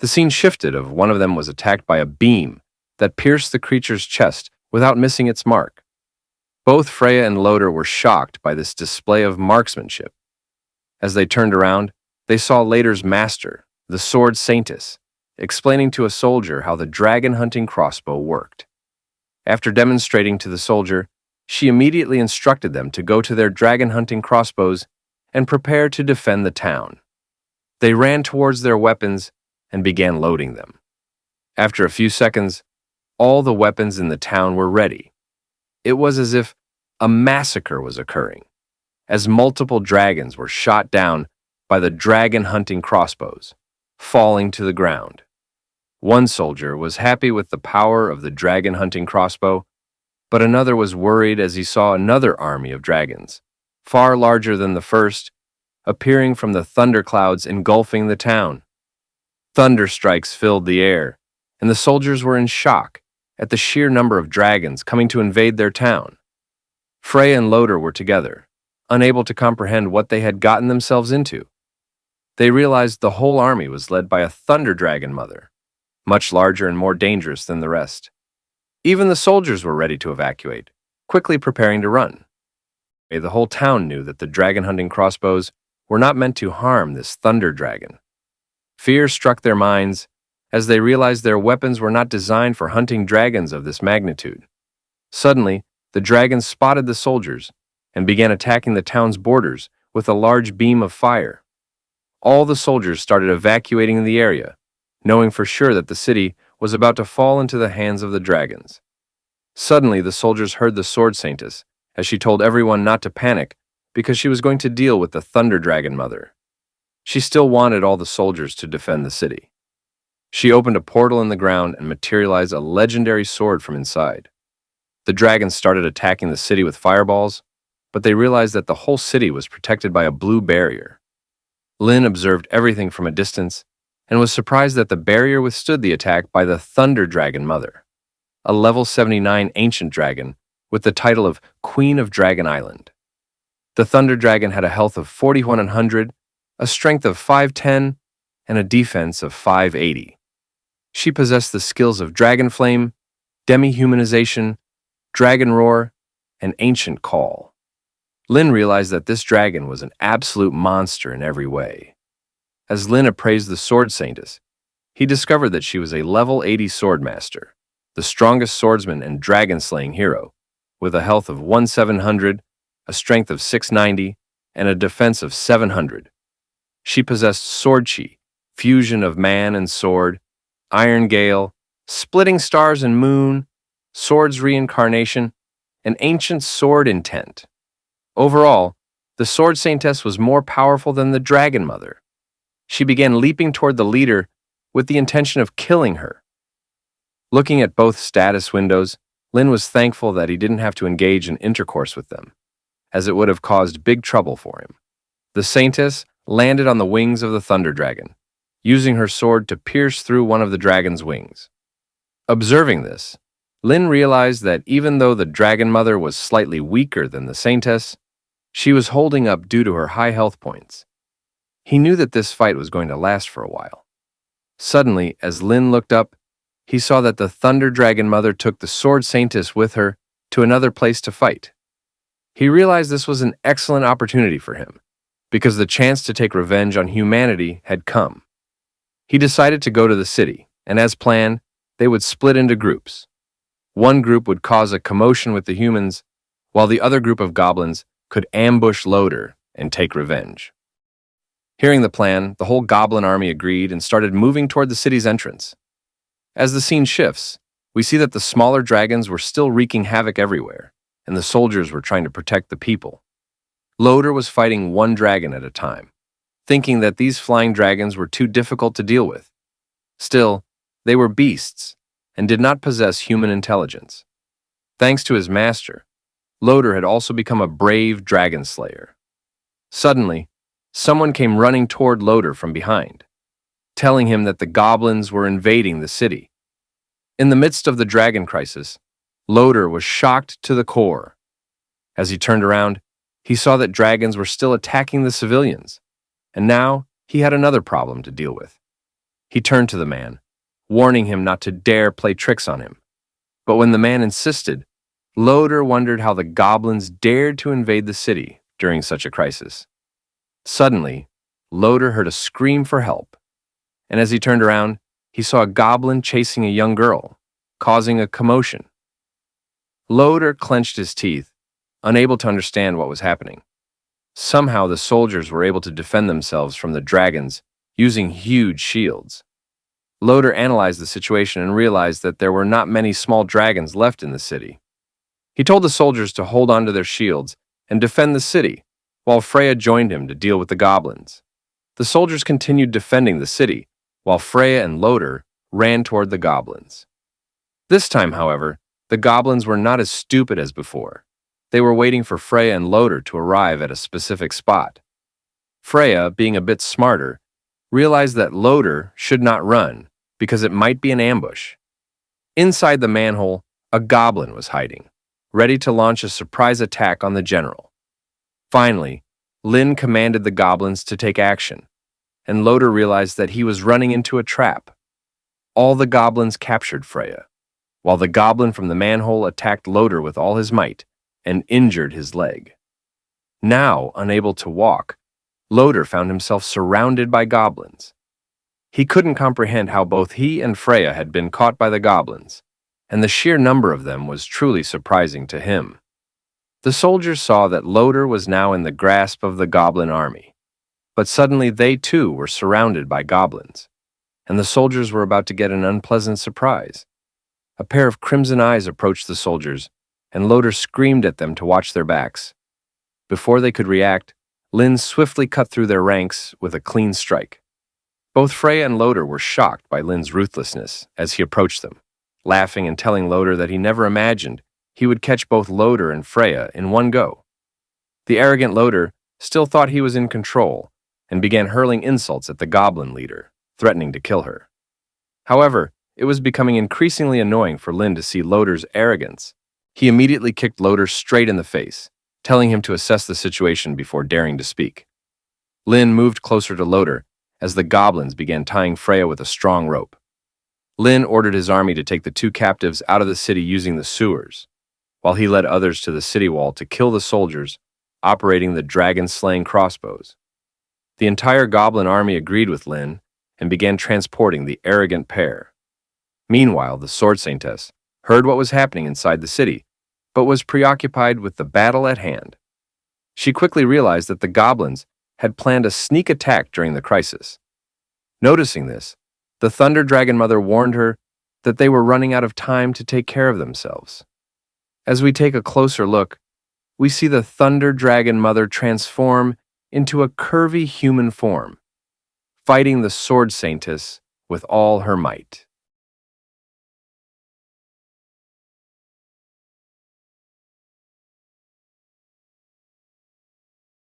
The scene shifted as one of them was attacked by a beam that pierced the creature's chest without missing its mark. Both Freya and Loder were shocked by this display of marksmanship. As they turned around, they saw Later's master, the sword Saintess, explaining to a soldier how the dragon-hunting crossbow worked. After demonstrating to the soldier, she immediately instructed them to go to their dragon-hunting crossbows and prepare to defend the town. They ran towards their weapons and began loading them. After a few seconds, all the weapons in the town were ready. It was as if a massacre was occurring, as multiple dragons were shot down by the dragon-hunting crossbows, falling to the ground. One soldier was happy with the power of the dragon-hunting crossbow, but another was worried as he saw another army of dragons, far larger than the first, appearing from the thunderclouds engulfing the town. Thunder strikes filled the air, and the soldiers were in shock at the sheer number of dragons coming to invade their town. Freya and Loder were together, unable to comprehend what they had gotten themselves into. They realized the whole army was led by a thunder dragon mother, much larger and more dangerous than the rest. Even the soldiers were ready to evacuate, quickly preparing to run. The whole town knew that the dragon-hunting crossbows were not meant to harm this thunder dragon. Fear struck their minds as they realized their weapons were not designed for hunting dragons of this magnitude. Suddenly, the dragons spotted the soldiers and began attacking the town's borders with a large beam of fire. All the soldiers started evacuating the area, knowing for sure that the city was about to fall into the hands of the dragons. Suddenly, the soldiers heard the sword Saintess as she told everyone not to panic because she was going to deal with the Thunder Dragon Mother. She still wanted all the soldiers to defend the city. She opened a portal in the ground and materialized a legendary sword from inside. The dragons started attacking the city with fireballs, but they realized that the whole city was protected by a blue barrier. Lin observed everything from a distance and was surprised that the barrier withstood the attack by the Thunder Dragon Mother, a level 79 ancient dragon with the title of Queen of Dragon Island. The Thunder Dragon had a health of 4100, a strength of 510, and a defense of 580. She possessed the skills of Dragon Flame, Demi-Humanization, Dragon Roar, and Ancient Call. Lin realized that this dragon was an absolute monster in every way. As Lin appraised the Sword Saintess, he discovered that she was a level 80 sword master, the strongest swordsman and dragon-slaying hero, with a health of 1700, a strength of 690, and a defense of 700. She possessed Sword Chi, fusion of man and sword, Iron Gale, Splitting Stars and Moon, Swords Reincarnation, and Ancient Sword Intent. Overall, the Sword Saintess was more powerful than the Dragon Mother. She began leaping toward the leader with the intention of killing her. Looking at both status windows, Lin was thankful that he didn't have to engage in intercourse with them, as it would have caused big trouble for him. The Saintess landed on the wings of the Thunder Dragon, using her sword to pierce through one of the dragon's wings. Observing this, Lin realized that even though the Dragon Mother was slightly weaker than the Saintess, she was holding up due to her high health points. He knew that this fight was going to last for a while. Suddenly, as Lin looked up, he saw that the Thunder Dragon Mother took the Sword Saintess with her to another place to fight. He realized this was an excellent opportunity for him, because the chance to take revenge on humanity had come. He decided to go to the city, and as planned, they would split into groups. One group would cause a commotion with the humans, while the other group of goblins could ambush Loder and take revenge. Hearing the plan, the whole goblin army agreed and started moving toward the city's entrance. As the scene shifts, we see that the smaller dragons were still wreaking havoc everywhere, and the soldiers were trying to protect the people. Loder was fighting one dragon at a time, thinking that these flying dragons were too difficult to deal with. Still, they were beasts and did not possess human intelligence. Thanks to his master, Loder had also become a brave dragon slayer. Suddenly, someone came running toward Loder from behind, telling him that the goblins were invading the city. In the midst of the dragon crisis, Loder was shocked to the core. As he turned around, he saw that dragons were still attacking the civilians, and now he had another problem to deal with. He turned to the man, warning him not to dare play tricks on him. But when the man insisted, Loader wondered how the goblins dared to invade the city during such a crisis. Suddenly, Loader heard a scream for help, and as he turned around, he saw a goblin chasing a young girl, causing a commotion. Loader clenched his teeth, unable to understand what was happening. Somehow the soldiers were able to defend themselves from the dragons using huge shields. Loader analyzed the situation and realized that there were not many small dragons left in the city. He told the soldiers to hold onto their shields and defend the city, while Freya joined him to deal with the goblins. The soldiers continued defending the city, while Freya and Loader ran toward the goblins. This time, however, the goblins were not as stupid as before. They were waiting for Freya and Loader to arrive at a specific spot. Freya, being a bit smarter, realized that Loader should not run because it might be an ambush. Inside the manhole, a goblin was hiding, ready to launch a surprise attack on the general. Finally, Lin commanded the goblins to take action, and Loader realized that he was running into a trap. All the goblins captured Freya, while the goblin from the manhole attacked Loader with all his might and injured his leg. Now, unable to walk, Loader found himself surrounded by goblins. He couldn't comprehend how both he and Freya had been caught by the goblins, and the sheer number of them was truly surprising to him. The soldiers saw that Loader was now in the grasp of the goblin army, but suddenly they too were surrounded by goblins, and the soldiers were about to get an unpleasant surprise. A pair of crimson eyes approached the soldiers, and Loader screamed at them to watch their backs. Before they could react, Lin swiftly cut through their ranks with a clean strike. Both Freya and Loader were shocked by Lin's ruthlessness as he approached them, laughing and telling Loader that he never imagined he would catch both Loader and Freya in one go. The arrogant Loader still thought he was in control and began hurling insults at the goblin leader, threatening to kill her. However, it was becoming increasingly annoying for Lin to see Loader's arrogance. He immediately kicked Loader straight in the face, telling him to assess the situation before daring to speak. Lin moved closer to Loader as the goblins began tying Freya with a strong rope. Lin ordered his army to take the two captives out of the city using the sewers, while he led others to the city wall to kill the soldiers, operating the dragon-slaying crossbows. The entire goblin army agreed with Lin and began transporting the arrogant pair. Meanwhile, the sword saintess heard what was happening inside the city, but was preoccupied with the battle at hand. She quickly realized that the goblins had planned a sneak attack during the crisis. Noticing this, the Thunder Dragon Mother warned her that they were running out of time to take care of themselves. As we take a closer look, we see the Thunder Dragon Mother transform into a curvy human form, fighting the sword saintess with all her might.